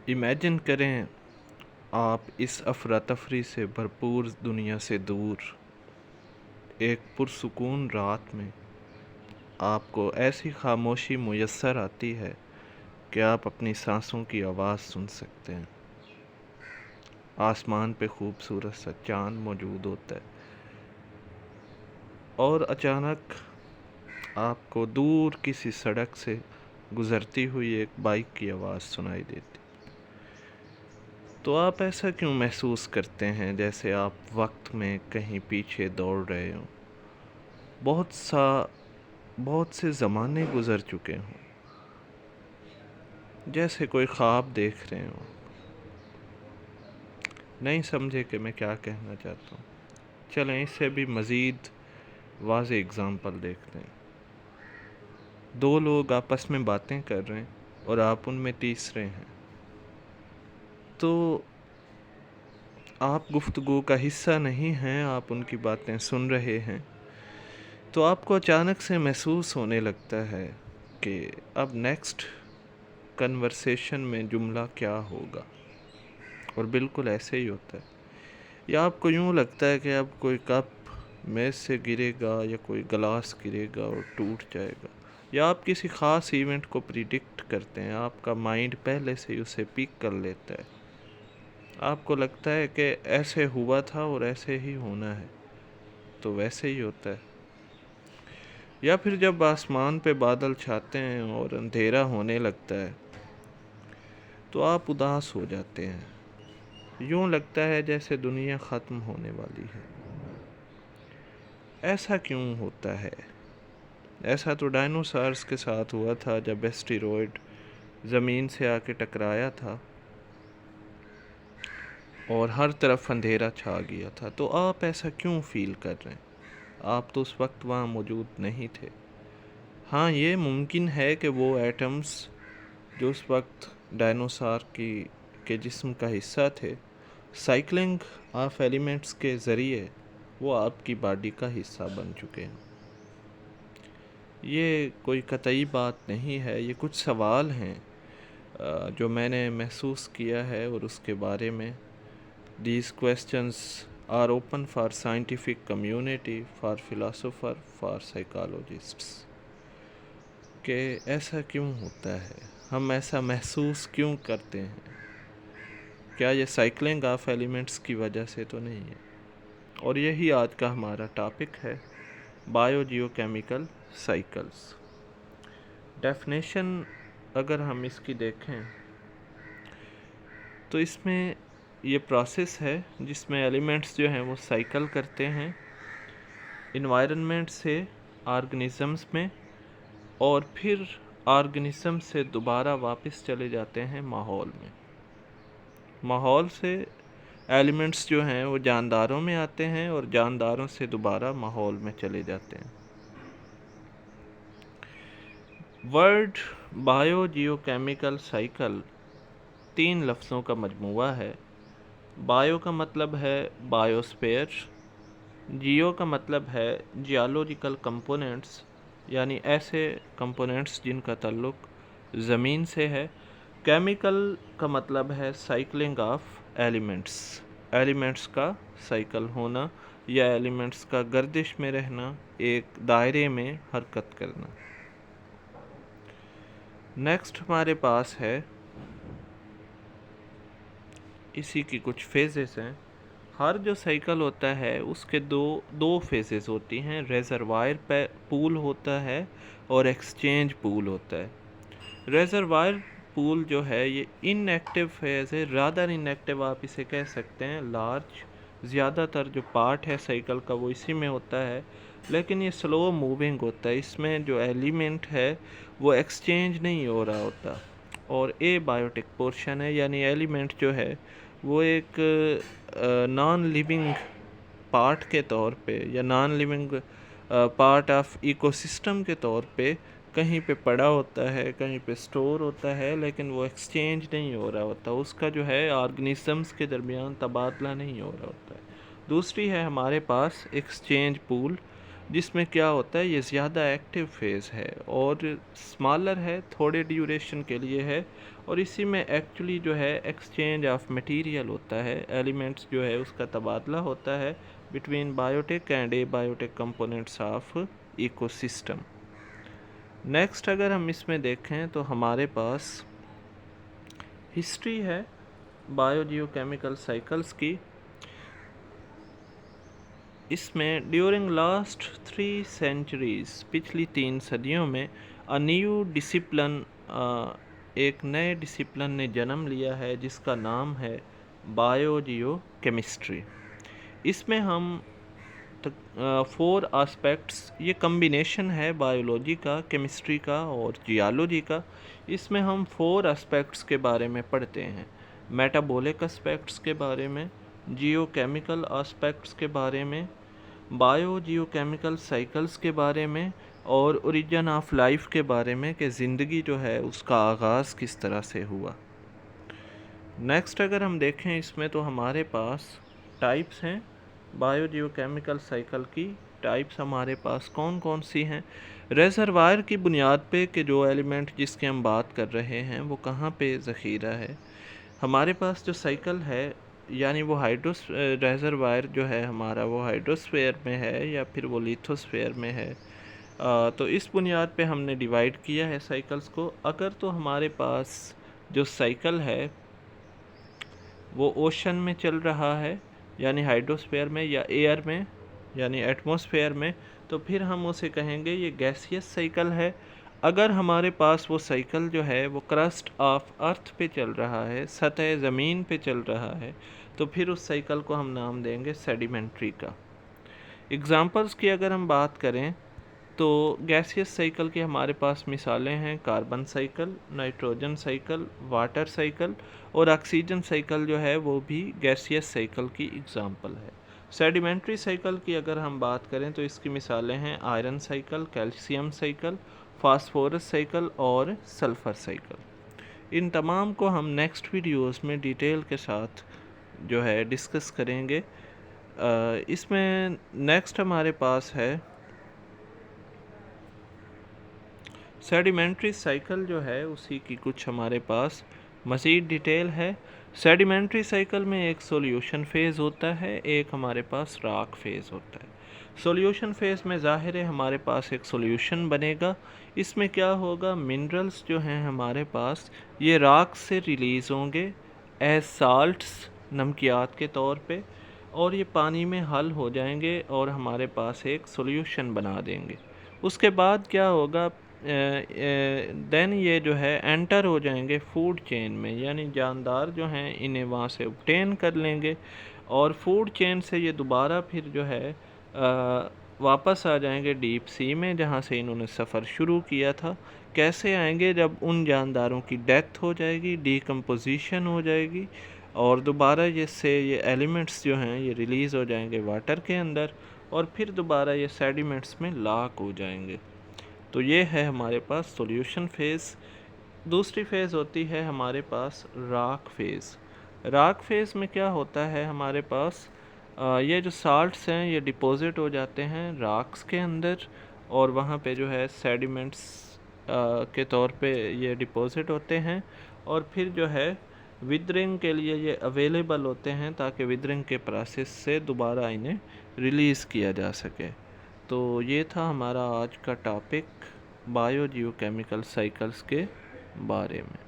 Imagine کریں آپ اس افراتفری سے بھرپور دنیا سے دور ایک پرسکون رات میں آپ کو ایسی خاموشی میسر آتی ہے کہ آپ اپنی سانسوں کی آواز سن سکتے ہیں۔ آسمان پہ خوبصورت سا چاند موجود ہوتا ہے اور اچانک آپ کو دور کسی سڑک سے گزرتی ہوئی ایک بائک کی آواز سنائی دیتی، تو آپ ایسا کیوں محسوس کرتے ہیں جیسے آپ وقت میں کہیں پیچھے دوڑ رہے ہوں، بہت سے زمانے گزر چکے ہوں، جیسے کوئی خواب دیکھ رہے ہوں۔ نہیں سمجھے کہ میں کیا کہنا چاہتا ہوں؟ چلیں اس سے بھی مزید واضح اگزامپل دیکھتے ہیں۔ دو لوگ آپس میں باتیں کر رہے ہیں اور آپ ان میں تیسرے ہیں، تو آپ گفتگو کا حصہ نہیں ہیں، آپ ان کی باتیں سن رہے ہیں، تو آپ کو اچانک سے محسوس ہونے لگتا ہے کہ اب نیکسٹ کنورسیشن میں جملہ کیا ہوگا، اور بالکل ایسے ہی ہوتا ہے۔ یا آپ کو یوں لگتا ہے کہ اب کوئی کپ میز سے گرے گا یا کوئی گلاس گرے گا اور ٹوٹ جائے گا، یا آپ کسی خاص ایونٹ کو پریڈکٹ کرتے ہیں، آپ کا مائنڈ پہلے سے ہی اسے پک کر لیتا ہے، آپ کو لگتا ہے کہ ایسے ہوا تھا اور ایسے ہی ہونا ہے، تو ویسے ہی ہوتا ہے۔ یا پھر جب آسمان پہ بادل چھاتے ہیں اور اندھیرا ہونے لگتا ہے تو آپ اداس ہو جاتے ہیں، یوں لگتا ہے جیسے دنیا ختم ہونے والی ہے۔ ایسا کیوں ہوتا ہے؟ ایسا تو ڈائنوسارز کے ساتھ ہوا تھا جب ایسٹیروئڈ زمین سے آ کے ٹکرایا تھا اور ہر طرف اندھیرا چھا گیا تھا، تو آپ ایسا کیوں فیل کر رہے ہیں؟ آپ تو اس وقت وہاں موجود نہیں تھے۔ ہاں یہ ممکن ہے کہ وہ ایٹمز جو اس وقت ڈائنوسار کے جسم کا حصہ تھے، سائیکلنگ آف ایلیمنٹس کے ذریعے وہ آپ کی باڈی کا حصہ بن چکے ہیں۔ یہ کوئی قطعی بات نہیں ہے، یہ کچھ سوال ہیں جو میں نے محسوس کیا ہے، اور اس کے بارے میں these questions are open for scientific community, for philosopher, for psychologists, کہ ایسا کیوں ہوتا ہے، ہم ایسا محسوس کیوں کرتے ہیں؟ کیا یہ سائیکلنگ آف ایلیمنٹس کی وجہ سے تو نہیں ہے؟ اور یہی آج کا ہمارا ٹاپک ہے، biogeochemical cycles. Definition اگر ہم اس کی دیکھیں تو اس میں یہ پروسیس ہے جس میں ایلیمنٹس جو ہیں وہ سائیکل کرتے ہیں انوائرنمنٹ سے آرگنزمز میں، اور پھر آرگنزم سے دوبارہ واپس چلے جاتے ہیں ماحول میں۔ ماحول سے ایلیمنٹس جو ہیں وہ جانداروں میں آتے ہیں اور جانداروں سے دوبارہ ماحول میں چلے جاتے ہیں۔ Word biogeochemical cycle 3 لفظوں کا مجموعہ ہے۔ بائیو کا مطلب ہے بائیوسفیئر، جیو کا مطلب ہے جیولوجیکل کمپوننٹس، یعنی ایسے کمپوننٹس جن کا تعلق زمین سے ہے۔ کیمیکل کا مطلب ہے سائیکلنگ آف ایلیمنٹس، ایلیمنٹس کا سائیکل ہونا یا ایلیمنٹس کا گردش میں رہنا، ایک دائرے میں حرکت کرنا۔ نیکسٹ ہمارے پاس ہے، اسی کی کچھ فیزز ہیں۔ ہر جو سائیکل ہوتا ہے اس کے دو فیزز ہوتی ہیں، ریزروائر پول ہوتا ہے اور ایکسچینج پول ہوتا ہے۔ ریزروائر پول جو ہے یہ ان ایکٹیو فیز ہے، رادر ان ایکٹیو آپ اسے کہہ سکتے ہیں، لارج، زیادہ تر جو پارٹ ہے سائیکل کا وہ اسی میں ہوتا ہے، لیکن یہ سلو موونگ ہوتا ہے، اس میں جو ایلیمنٹ ہے وہ ایکسچینج نہیں ہو رہا ہوتا، اور اے بائیوٹک پورشن ہے، یعنی ایلیمنٹ جو ہے وہ ایک نان لیونگ پارٹ کے طور پہ یا non living part of ecosystem کے طور پہ کہیں پہ پڑا ہوتا ہے، کہیں پہ سٹور ہوتا ہے، لیکن وہ ایکسچینج نہیں ہو رہا ہوتا، اس کا جو ہے آرگنزمز کے درمیان تبادلہ نہیں ہو رہا ہوتا ہے۔ دوسری ہے ہمارے پاس ایکسچینج پول، جس میں کیا ہوتا ہے یہ زیادہ ایکٹیو فیز ہے اور اسمالر ہے، تھوڑے ڈیوریشن کے لیے ہے، اور اسی میں ایکچولی جو ہے ایکسچینج آف مٹیریل ہوتا ہے، ایلیمنٹس جو ہے اس کا تبادلہ ہوتا ہے between biotic and abiotic components of ecosystem. Next اگر ہم اس میں دیکھیں تو ہمارے پاس ہسٹری ہے بایو جیو کیمیکل سائیکلز کی۔ اس میں ڈیورنگ لاسٹ 3 سینچریز، پچھلی 3 صدیوں میں نیو ڈسپلن، ایک نئے ڈسپلن نے جنم لیا ہے جس کا نام ہے بایو جیو کیمسٹری۔ اس میں ہم 4 آسپیکٹس، یہ کمبینیشن ہے بایولوجی کا، کیمسٹری کا اور جیالوجی کا۔ اس میں ہم 4 آسپیکٹس کے بارے میں پڑھتے ہیں، میٹابولک آسپیکٹس کے بارے میں، جیو کیمیکل آسپیکٹس کے بارے میں، بایو جیو کیمیکل سائیکلز کے بارے میں، اور اوریجن آف لائف کے بارے میں کہ زندگی جو ہے اس کا آغاز کس طرح سے ہوا۔ نیکسٹ اگر ہم دیکھیں اس میں تو ہمارے پاس ٹائپس ہیں بایو جیو کیمیکل سائیکل کی۔ ٹائپس ہمارے پاس کون کون سی ہیں؟ ریزروائر کی بنیاد پہ کہ جو ایلیمنٹ جس کی ہم بات کر رہے ہیں وہ کہاں پہ ذخیرہ ہے، ہمارے پاس جو سائیکل ہے یعنی وہ ریزروائر جو ہے ہمارا وہ ہائیڈروسفیئر میں ہے یا پھر وہ لیتھوسفیئر میں ہے، تو اس بنیاد پہ ہم نے ڈیوائیڈ کیا ہے سائیکلز کو۔ اگر تو ہمارے پاس جو سائیکل ہے وہ اوشن میں چل رہا ہے یعنی ہائیڈروسفیئر میں، یا ایئر میں یعنی ایٹماسفیئر میں، تو پھر ہم اسے کہیں گے یہ گیسیس سائیکل ہے۔ اگر ہمارے پاس وہ سائیکل جو ہے وہ کرسٹ آف ارتھ پہ چل رہا ہے، سطح زمین پہ چل رہا ہے، تو پھر اس سائیکل کو ہم نام دیں گے سیڈیمنٹری کا۔ اگزامپلس کی اگر ہم بات کریں تو گیسیس سائیکل کی ہمارے پاس مثالیں ہیں carbon cycle, nitrogen cycle, water cycle, اور آکسیجن سائیکل جو ہے وہ بھی گیسیس سائیکل کی اگزامپل ہے۔ سیڈیمنٹری سائیکل کی اگر ہم بات کریں تو اس کی مثالیں ہیں iron cycle, calcium cycle, phosphorus cycle اور سلفر سائیکل۔ ان تمام کو ہم نیکسٹ ویڈیوز میں ڈیٹیل کے ساتھ جو ہے ڈسکس کریں گے۔ اس میں نیکسٹ ہمارے پاس ہے سیڈیمنٹری سائیکل جو ہے اسی کی کچھ ہمارے پاس مزید ڈیٹیل ہے۔ سیڈیمنٹری سائیکل میں ایک سولیوشن فیز ہوتا ہے، ایک ہمارے پاس راک فیز ہوتا ہے۔ سولیوشن فیز میں ظاہر ہے ہمارے پاس ایک سولیوشن بنے گا، اس میں کیا ہوگا، منرلز جو ہیں ہمارے پاس یہ راک سے ریلیز ہوں گے ایز سالٹس، نمکیات کے طور پہ، اور یہ پانی میں حل ہو جائیں گے اور ہمارے پاس ایک سولیوشن بنا دیں گے۔ اس کے بعد کیا ہوگا، دین یہ جو ہے انٹر ہو جائیں گے فوڈ چین میں، یعنی جاندار جو ہیں انہیں وہاں سے obtain کر لیں گے، اور فوڈ چین سے یہ دوبارہ پھر جو ہے واپس آ جائیں گے ڈیپ سی میں جہاں سے انہوں نے سفر شروع کیا تھا۔ کیسے آئیں گے، جب ان جانداروں کی ڈیتھ ہو جائے گی، ڈیکمپوزیشن ہو جائے گی، اور دوبارہ یہ ایلیمنٹس جو ہیں یہ ریلیز ہو جائیں گے واٹر کے اندر، اور پھر دوبارہ یہ سیڈیمنٹس میں لاک ہو جائیں گے۔ تو یہ ہے ہمارے پاس سولیوشن فیز۔ دوسری فیز ہوتی ہے ہمارے پاس راک فیز۔ راک فیز میں کیا ہوتا ہے ہمارے پاس، یہ جو سالٹس ہیں یہ ڈپوزٹ ہو جاتے ہیں راکس کے اندر، اور وہاں پہ جو ہے سیڈیمنٹس کے طور پہ یہ ڈپوزٹ ہوتے ہیں، اور پھر جو ہے ودرنگ کے لیے یہ اویلیبل ہوتے ہیں تاکہ ودرنگ کے پروسیس سے دوبارہ انہیں ریلیز کیا جا سکے۔ تو یہ تھا ہمارا آج کا topic biogeochemical cycles کے بارے میں۔